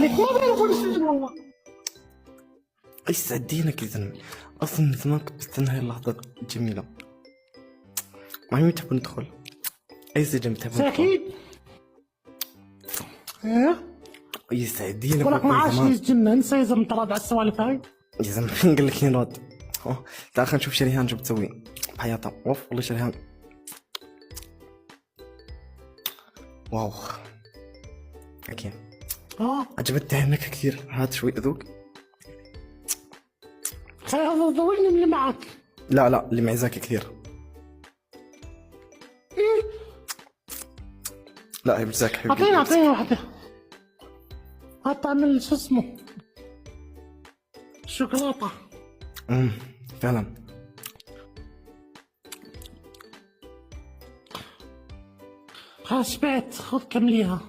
عليك ما بيعرفوا السجن والله. يسعد دينك يا زلمة، أصلا من زمان كنت بستنى هاي اللحظة الجميلة. مع مين تحبون ندخل؟ أي سجن بتحبون ندخل؟ أكيد. إيه؟ يسعد دينك ولك من معاش زمان. يسجننا، انسى يا زلمة تراد على السوالف هاي. يا زلمة مين قال لك ينرد؟ تعال خلينا نشوف شريهان شو بتسوي بحياتها. اوف والله شريهان واو. اوكي عجبتني هاي النكهة كثير، هات شوي اذوق. خلاص ضويني من اللي معك. لا اللي معي زاكي كثير. إيه؟ لا هي مش زاكي حبيبي. اعطيني واحدة. هات تعمل شو اسمه شوكولاتة. فعلا. خلاص شبعت، خذ كمليها.